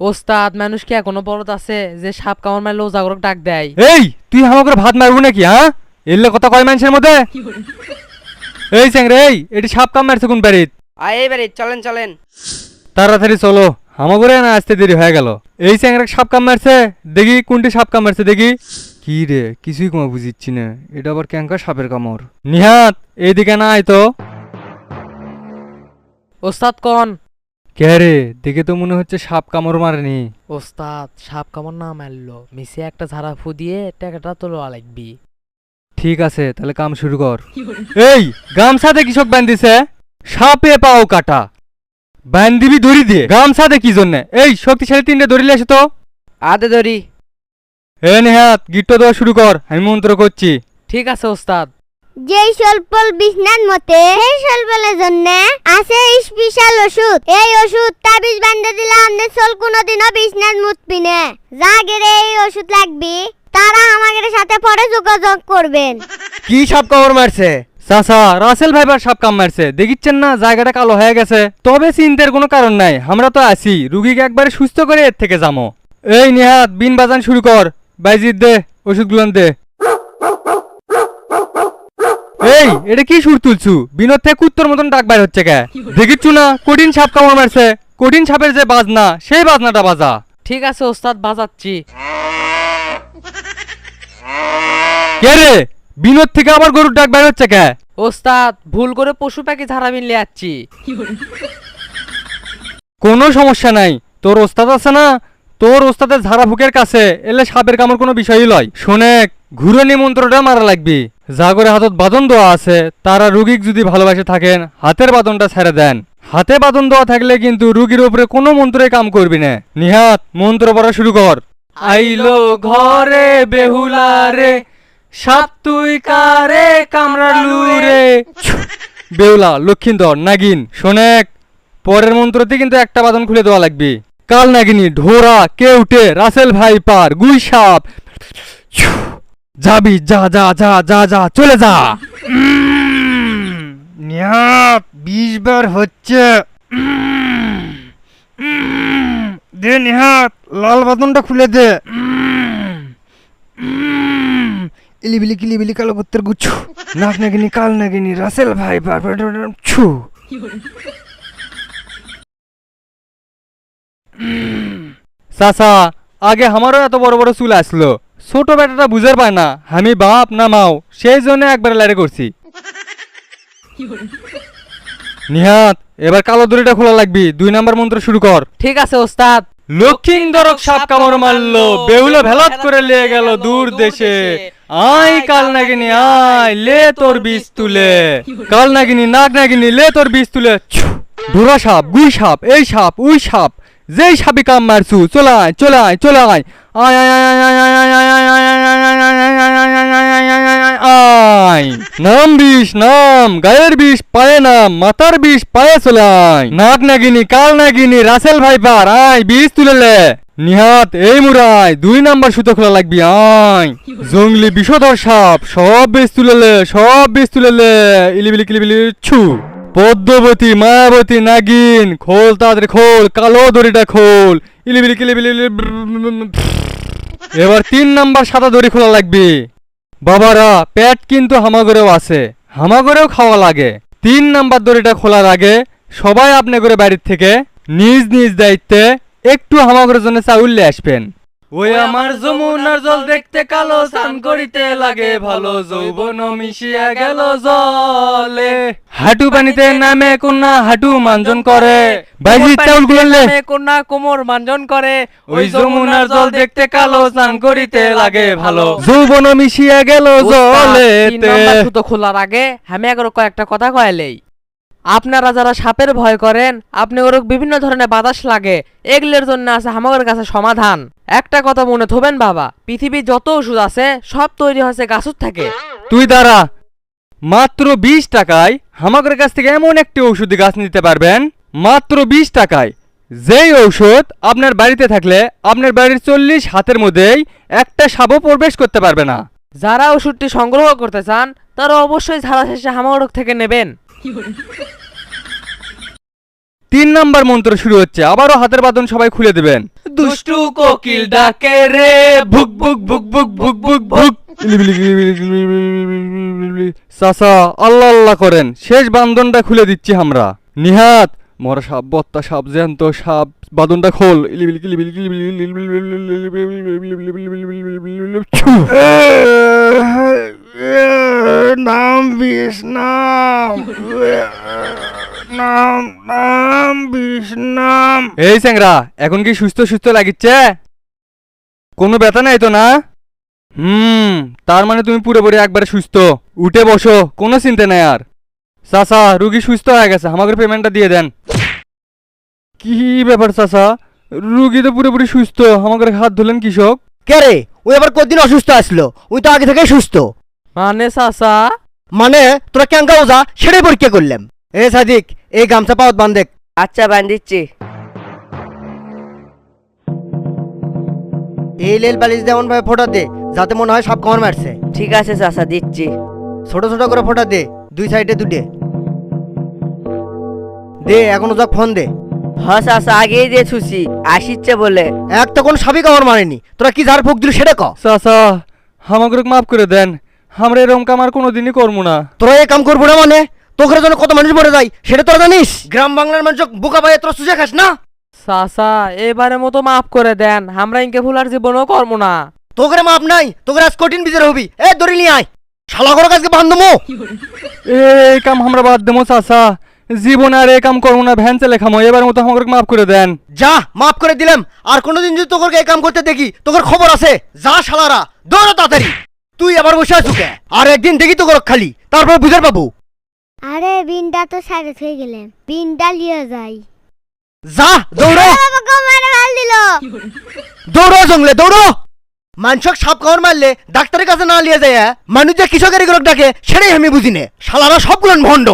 ওস্তাদ মানুষ কি এখনো বলদ আছে যে সাপ কামড় মারলে ও জাগরক ডাক দেয়? এই তুই আমাকে ভাত মারবো নাকি? হ্যাঁ, এলে কথা কয় মানুষের মধ্যে। এই চ্যাংরে, এই এটি সাপ কাম মারছে কোন বাড়িত? এবারে চলেন চলেন। তাড়াতাড়ি চলো, আমাকে না আসতে দেরি হয়ে গেল। এই চ্যাংরা সাপ কাম মারছে, দেখি কোনটি সাপ কাম মারছে দেখি। কি রে, কিছুই কমা বুঝিচ্ছি না, এটা আবার ক্যাঙ্কা সাপের কামড়। নিহাত এইদিকে না আয় তো। ওস্তাদ কন। কে রে, দেখে তো মনে হচ্ছে সাপ কামড় মারেনি। ওস্তাদ সাপ কামড় না মারলো, মিশে একটা ঝাড়া ফু দিয়ে টাকাটা তোলা লাগবি। ঠিক আছে, তাহলে কাম শুরু কর। এই গামছাতে কৃষক বান্ধিছে, সাপে পাও কাটা, বান্ধিবি দড়ি দিয়ে। গামছাতে কি জন্য? এই শক্তিশালী তিনটে দড়ি লেসে তো। আদে ধরি। এ নেহাত গিট্টো দেওয়া শুরু কর, আমি মন্ত্র করছি। ঠিক আছে ওস্তাদ। যেই স্বল্পল বিছনার মতে সেই স্বল্পলের জন্য আছে স্পেশাল ওষুধ। এই ওষুধ তাবিজ বান্ধে দিলে আমাদের চল কোনোদিনও বিছনার মুতবি না। যাদের এই ওষুধ লাগবে তারা আমাদের সাথে পরে যোগাযোগ করবেন। কি সাপ কামড় মারছে? চাচা, রাসেল ভাইবার সাপ কাম মারছে, দেখিচ্ছেন না জায়গাটা কালো হয়ে গেছে। তবে চিন্তার কোনো কারণ নাই, আমরা তো আছি, রুগীকে একবারে সুস্থ করে এর থেকে যাবো। এই নেহাত বিন বাজান শুরু কর, বাইজিৎ দে ওষুধগুলো দে। এই এটা কি সুর তুলছু? বিনোদ থেকে কুত্তর মতন ডাক বাইর হচ্ছে কে? দেখিচ্ছু না কঠিন সাপ কামড় মারছে, কঠিন সাপের যে বাজনা সেই বাজনাটা বাজা। ঠিক আছে ওস্তাদ, বাজাচ্ছি। কে রে, বিনোদ থেকে আবার গরুর ডাক বাইর হচ্ছে কে? ওস্তাদ ভুল করে পশু পাখি ঝাড়া মিললে যাচ্ছি। কোনো সমস্যা নাই, তোর ওস্তাদ আছে না, তোর ওস্তাদের ঝাড়া ফুকের কাছে এলে সাপের কামড় কোনো বিষয়ই লয়। শোনেক, ঘুরনি মন্ত্রটা মারা লাগবি। যা করে হাতত বাদন দেওয়া আছে, তারা রুগীক যদি ভালোবাসে থাকেন হাতের বাদনটা ছেড়ে দেন। হাতে বাদন দেওয়া থাকলে কিন্তু রুগীর উপরে কোনো মন্ত্রে কাম করবি না। নিহাত মন্ত্র পড়া শুরু কর। আইলো ঘরে বেহুলা রে, সাপ তুই কারে কামড়ালু রে। বেহুলা, লক্ষিন্দর, নাগিন, শোনেক, পরের মন্ত্রতে কিন্তু একটা বাদন খুলে দেওয়া লাগবে। কাল নাগিনী, ঢোরা, কেউটে, রাসেল ভাই পার, গুই সাপ। যাবি, যা যা যা যা যা, চলে যা। নিহাত 20 বার হচ্ছে। দে নিহাত, লাল বাদনটা খুলে দে। ইলিবিলি কিলিবিলি কালো কুত্তের গুচ্ছ, নাক নাগিনী, কাল নাগিনী, রাসেল ভাই পার, ছু। চাচা, আগে আমারও এত বড় বড় চুল আসলো, ছোট বেটাটা বুঝার পায় না আমি বাপ না মাও, সেই জন্য একবার লাইরে করছি। নিহাত এবার কালো দড়িটা খোলা লাগবি, 2 নাম্বার মন্ত্র শুরু কর। ঠিক আছে ওস্তাদ। লক্ষিন্দরক সাপ কামড় মারলো, বেহুলা ভেলাত করে লিয়ে গেল দূর দেশে। আয় কাল নাগিনী আয়, লে তোর বিষ তুলে। কাল নাগিনী, নাগ নাগিনী, লে তোর বিষ তুলে। ডোরা সাপ, গুই সাপ, এই সাপ ওই সাপ, যেই সাপি কাম মারছু, চলায় চলায় চলায়। আয় আয় আয় আয় আয় আয় আয় আয় আয় আয়। নাম বিষ নাম, গায়ের বিষ পায়ে নাম, মাথার বিষ পায়ে চলায়। নাগ নাগিনী, কাল নাগিনী, রাসেল ভাই পার, আয় বিষ তুলেলে। নিহাত এই মুরাই 2 নাম্বার সুতো খোলা লাগবি। আয় জঙ্গলি বিষধর সাপ, সব বিষ তুলেলে, সব বিষ তুলেলে। ইলিবিলি কিলিবিলি ছু। পদ্মবতী, মায়াবতী, নাগিন, খোল তাড়াতাড়ি খোল, কালো দড়িটা খোল। ইলিবিলি কিলিবিলি। এবার 3 নাম্বার সাদা দড়ি খোলা লাগবে। বাবারা, পেট কিন্তু হামাগরেও আছে, হামাগরেও খাওয়া লাগে। 3 নাম্বার দড়িটা খোলার আগে সবাই আপনি করে বাড়ির থেকে নিজ নিজ দায়িত্বে একটু হামাগরের জন্য চাউল নিয়ে আসবেন। ওই আমার যমুনার জল দেখতে কালো, স্নান করিতে লাগে ভালো, যৌবন মিশিয়া গেল জলে। হাঁটু পানিতে নামে কন্যা হাঁটু মাঞ্জন করে, বাইজি চাউল গুললে কন্যা কোমর মাঞ্জন করে। ওই যমুনার জল দেখতে কালো, স্নান করিতে লাগে ভালো, যৌবন মিশিয়া গেল জলে। 3 নাম্বার সুতো খোলার আগে আমি এগারো কয়েকটা কথা কয়ালেই। আপনারা যারা সাপের ভয় করেন, আপনি ওর বিভিন্ন ধরনের বাতাস লাগে, এগুলোর জন্য আছে আমাদের কাছে সমাধান। একটা কথা মনে থবেন বাবা, পৃথিবীর যত ওষুধ আছে সব তৈরি হয়েছে গাছের থেকে। তুই দাঁড়া, মাত্র 20 টাকায় আমাদের কাছ থেকে এমন একটি ঔষধি গাছ নিতে পারবেন, মাত্র 20 টাকায়, যেই ঔষধ আপনার বাড়িতে থাকলে আপনার বাড়ির 40 হাতের মধ্যেই একটা সাপও প্রবেশ করতে পারবে না। যারা ওষুধটি সংগ্রহ করতে চান তারা অবশ্যই ঝাড়া শেষে হামাগড় থেকে নেবেন। 3 নাম্বার মন্ত্র শুরু হচ্ছে, আবারও হাতের বাঁধন সবাই খুলে দেবেন। দুষ্টু কোকিল ডাকে রে ভুক ভুক ভুক ভুক ভুক ভুক ভুক। চাচা আল্লাহ আল্লাহ করেন, শেষ বান্ধনটা খুলে দিচ্ছি আমরা। নিহাত মরা সাপ, বত্তা সাপ, জ্যান্ত সাপ, বাঁধনটা খোল। নাম বিষ নাম নাম নাম বিষ নাম। এই স্যাংরা, এখন কি সুস্থ সুস্থ লাগিচ্ছে? কোনো ব্যথা নাই তো না? তার মানে তুমি পুরোপুরি একবারে সুস্থ। উঠে বসো, কোনো চিন্তা নাই আর। চাচা রুগী সুস্থ হয়ে গেছে, আমাকে পেমেন্টটা দিয়ে দেন। কি ব্যাপার চাচা, রুগী তো পুরোপুরি সুস্থ, আমাকে হাত ধুলেন কৃষক? কে রে, ওই আবার কতদিন অসুস্থ আসলো? ওই তো আগে থেকেই সুস্থ। মানে চাচা মানে তোরা ক্যাঙ্কা ওজা সেটাই পরীক্ষা করলাম। এ সাদিক, এই গামছা পাওয়াত বান্ধেক। আচ্ছা বান্ধিচ্ছি। এই লেল বালিশ যেমন ভাবে ফোটা দে, যাতে মনে হয় সাপ কামড় মারছে। ঠিক আছে চাচা, দিচ্ছি। ছোট ছোট করে ফোটা দে, দুই সাইডে দুটে দে। এখন ওজাক ফোন দে। হ চাচা, আগেই দিয়ে ছুছি, আসিচ্ছে বলে। এক তো কোনো সাপই কামড় মারেনি, তোরা কি ঝাড় ফুক দিল সেটা ক। চাচা আমাকে মাফ করে দেন, আমরা এরকম কাম আর কোনোদিনই করবো না। তোরা এ কাম করবো না মানে? তোকে জন্য কত মানুষ মরে যায় সেটা তোরা জানিস? গ্রাম বাংলার মানুষ বোকা পায়ে তোরা সুজা খাস না। চাচা এবারের মতো মাফ করে দেন, আমরা ইনকে ভুলার জীবনও করবো না। তোকে মাপ নাই, তোকে আজ কঠিন বিচার হবি। এ দড়ি নিয়ে আয়, শালা করে কাজকে বান্ধবো। এই কাম আমরা বাদ দেবো চাচা, জীবনে আর এই কাম করবো না, ভ্যান চালে খামো। এবার মতো আমাকে মাফ করে দেন। যা, মাফ করে দিলাম। আর কোনোদিন যদি তোকে এই কাম করতে দেখি, তোকে খবর আছে। যা শালারা, দৌড়া তাড়াতাড়ি। তুই আবার বসে আছো কে? আর একদিন দেখি তোকে খালি, তারপর বুঝার পাবো। আরে বিনটা তো সাইডে হয়ে গেলেন, বিনটা লিয়ে যাই। যা দৌড়ো, বাবা কোমারে ভাল দিল। দৌড়ো জঙ্গলে দৌড়ো। মানুষক সাপ কামড় মারলে ডাক্তারের কাছে না লিয়ে যায়, মানুষ যে কৃষকের এগুলো ডাকে সেটাই আমি বুঝি নে। শালারা সবগুলো ভণ্ড।